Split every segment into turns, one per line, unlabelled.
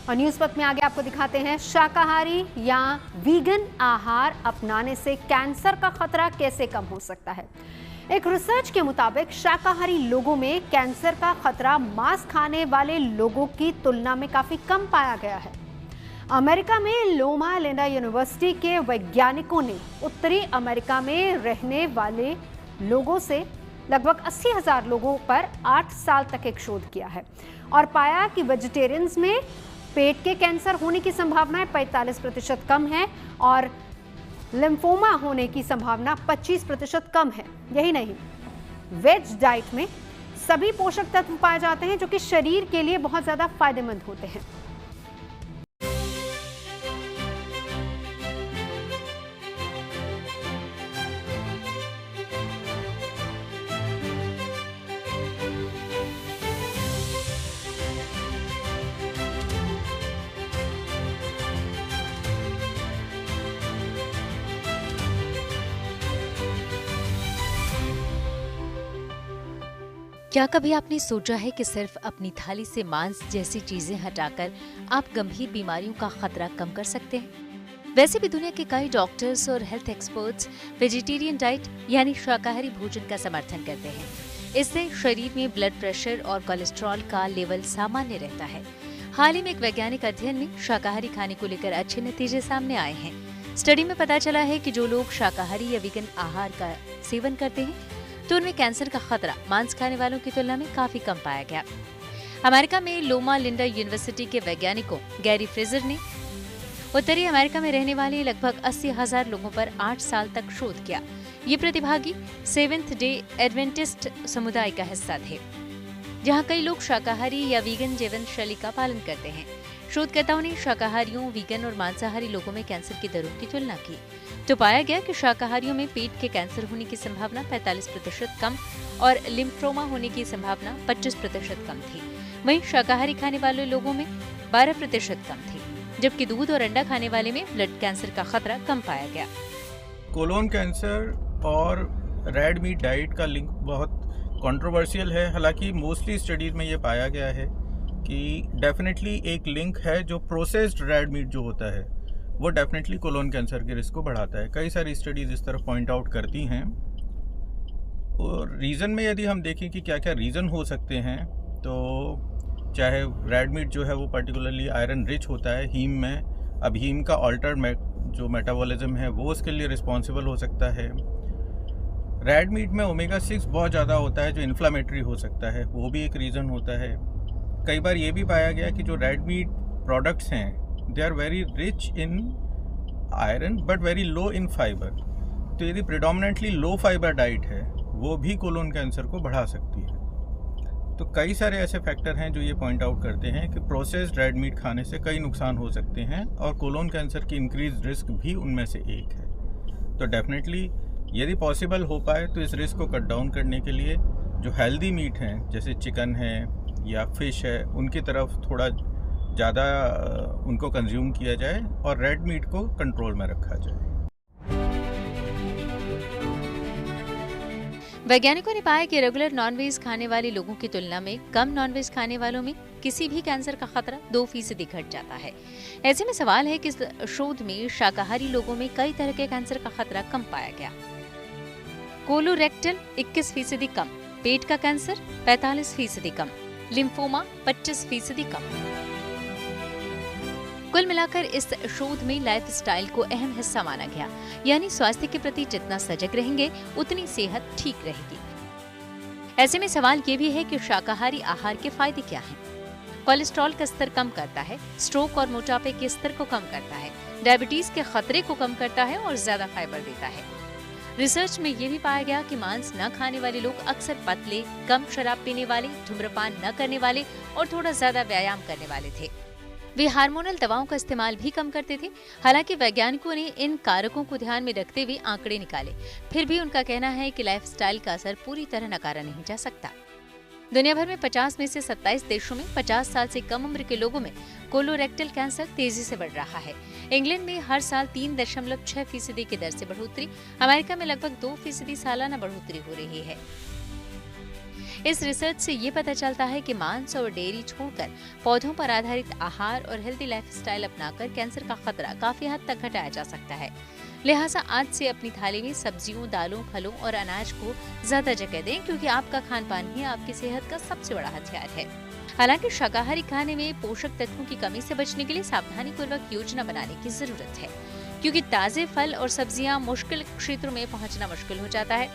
और न्यूज पथ में आगे आपको दिखाते हैं शाकाहारी या वीगन आहार अपनाने से कैंसर का खतरा कैसे कम हो सकता है। एक रिसर्च के मुताबिक शाकाहारी लोगों में कैंसर का खतरा मांस खाने वाले लोगों की तुलना में काफी कम पाया गया है। अमेरिका में लोमा लिंडा यूनिवर्सिटी के वैज्ञानिकों ने उत्तरी अमेरिका में रहने वाले लोगों से लगभग 80,000 लोगों पर 8 साल तक एक शोध किया है और पाया कि वेजिटेरियंस में पेट के कैंसर होने की संभावना 45% कम है और लिम्फोमा होने की संभावना 25% कम है। यही नहीं, वेज डाइट में सभी पोषक तत्व पाए जाते हैं जो कि शरीर के लिए बहुत ज्यादा फायदेमंद होते हैं।
क्या कभी आपने सोचा है कि सिर्फ अपनी थाली से मांस जैसी चीजें हटाकर आप गंभीर बीमारियों का खतरा कम कर सकते हैं? वैसे भी दुनिया के कई डॉक्टर्स और हेल्थ एक्सपर्ट्स वेजिटेरियन डाइट यानी शाकाहारी भोजन का समर्थन करते हैं। इससे शरीर में ब्लड प्रेशर और कोलेस्ट्रॉल का लेवल सामान्य रहता है। हाल ही में एक वैज्ञानिक अध्ययन में शाकाहारी खाने को लेकर अच्छे नतीजे सामने आए हैं। स्टडी में पता चला है कि जो लोग शाकाहारी या वीगन आहार का सेवन करते हैं तो उनमें कैंसर का खतरा मांस खाने वालों की तुलना में काफी कम पाया गया। अमेरिका में लोमा लिंडा यूनिवर्सिटी के वैज्ञानिकों गैरी फ्रेजर ने उत्तरी अमेरिका में रहने वाले लगभग 80,000 लोगों पर 8 साल तक शोध किया। ये प्रतिभागी सेवेंथ डे एडवेंटिस्ट समुदाय का हिस्सा थे, जहां कई लोग शाकाहारी या वीगन जीवन शैली का पालन करते हैं। शोधकर्ताओं ने शाकाहारियों, वीगन और मांसाहारी लोगों में कैंसर की दरों की तुलना की तो पाया गया कि शाकाहारियों में पेट के कैंसर होने की संभावना 45% कम और लिम्फोमा होने की संभावना 25% कम थी। वहीं शाकाहारी खाने वाले लोगों में 12% कम थी, जबकि दूध और अंडा खाने वाले में ब्लड कैंसर का खतरा कम पाया गया।
कोलोन कैंसर और रेड मीट डाइट का लिंक बहुत कंट्रोवर्शियल है। हालांकि मोस्टली स्टडीज में ये पाया गया है कि डेफिनेटली एक लिंक है। जो प्रोसेस्ड रेड मीट जो होता है वो डेफिनेटली कोलोन कैंसर के रिस्क को बढ़ाता है। कई सारी स्टडीज़ इस तरफ पॉइंट आउट करती हैं। और रीज़न में यदि हम देखें कि क्या क्या रीज़न हो सकते हैं, तो चाहे रेड मीट जो है वो पर्टिकुलरली आयरन रिच होता है हीम में। अब हीम का ऑल्टर्ड जो मेटाबॉलिज्म है वो उसके लिए रिस्पॉन्सिबल हो सकता है। रेड मीट में ओमेगा 6 बहुत ज़्यादा होता है जो इन्फ्लामेटरी हो सकता है, वो भी एक रीज़न होता है। कई बार ये भी पाया गया कि जो रेड मीट प्रोडक्ट्स हैं they are very rich in iron but very low in fibre. तो यदि प्रिडोमिनेंटली लो फाइबर डाइट है वो भी कोलोन कैंसर को बढ़ा सकती है। तो कई सारे ऐसे फैक्टर हैं जो ये पॉइंट आउट करते हैं कि प्रोसेस्ड रेड मीट खाने से कई नुकसान हो सकते हैं और कोलोन कैंसर की इंक्रीज रिस्क भी उनमें से एक है। तो डेफिनेटली यदि पॉसिबल हो पाए तो इस रिस्क को कट डाउन करने के लिए जो हेल्दी मीट हैं जैसे चिकन है या फिश है उनकी तरफ थोड़ा ज़्यादा उनको कंज्यूम किया जाए और रेड मीट को कंट्रोल में रखा जाए।
वैज्ञानिकों ने पाया कि रेगुलर नॉनवेज खाने वाले लोगों की तुलना में कम नॉनवेज खाने वालों में किसी भी कैंसर का खतरा 2% घट जाता है। ऐसे में सवाल है कि इस शोध में शाकाहारी लोगों में कई तरह के कैंसर का खतरा कम पाया गया। कोलोरेक्टल 21% कम, पेट का कैंसर 45% कम, लिम्फोमा 25% कम। कुल मिलाकर इस शोध में लाइफस्टाइल को अहम हिस्सा माना गया, यानी स्वास्थ्य के प्रति जितना सजग रहेंगे उतनी सेहत ठीक रहेगी। ऐसे में सवाल ये भी है कि शाकाहारी आहार के फायदे क्या हैं? कोलेस्ट्रॉल का स्तर कम करता है, स्ट्रोक और मोटापे के स्तर को कम करता है, डायबिटीज के खतरे को कम करता है और ज्यादा फाइबर देता है। रिसर्च में ये भी पाया गया कि मांस न खाने वाले लोग अक्सर पतले, कम शराब पीने वाले, धूम्रपान न करने वाले और थोड़ा ज्यादा व्यायाम करने वाले थे। वे हार्मोनल दवाओं का इस्तेमाल भी कम करते थे। हालांकि वैज्ञानिकों ने इन कारकों को ध्यान में रखते हुए आंकड़े निकाले, फिर भी उनका कहना है कि लाइफस्टाइल का असर पूरी तरह नकारा नहीं जा सकता। दुनिया भर में 50 में से 27 देशों में 50 साल से कम उम्र के लोगों में कोलोरेक्टल कैंसर तेजी से बढ़ रहा है। इंग्लैंड में हर साल 3.6% की दर से बढ़ोतरी, अमेरिका में लगभग 2% सालाना बढ़ोतरी हो रही है। इस रिसर्च से ये पता चलता है कि मांस और डेयरी छोड़कर पौधों पर आधारित आहार और हेल्दी लाइफस्टाइल अपनाकर कैंसर का खतरा काफी हद तक घटाया जा सकता है। लिहाजा आज से अपनी थाली में सब्जियों, दालों, फलों और अनाज को ज्यादा जगह दें, क्योंकि आपका खान पान ही आपकी सेहत का सबसे बड़ा हथियार है। हालांकि शाकाहारी खाने में पोषक तत्वों की कमी से बचने के लिए सावधानी पूर्वक योजना बनाने की जरूरत है, क्योंकि ताजे फल और सब्जियां मुश्किल क्षेत्रों में पहुंचना मुश्किल हो जाता है।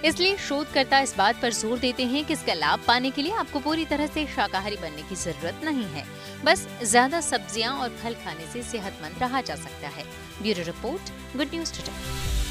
इसलिए शोधकर्ता इस बात पर जोर देते हैं कि इसका लाभ पाने के लिए आपको पूरी तरह से शाकाहारी बनने की जरूरत नहीं है, बस ज्यादा सब्जियां और फल खाने से सेहतमंद रहा जा सकता है। Bureau report, good news today.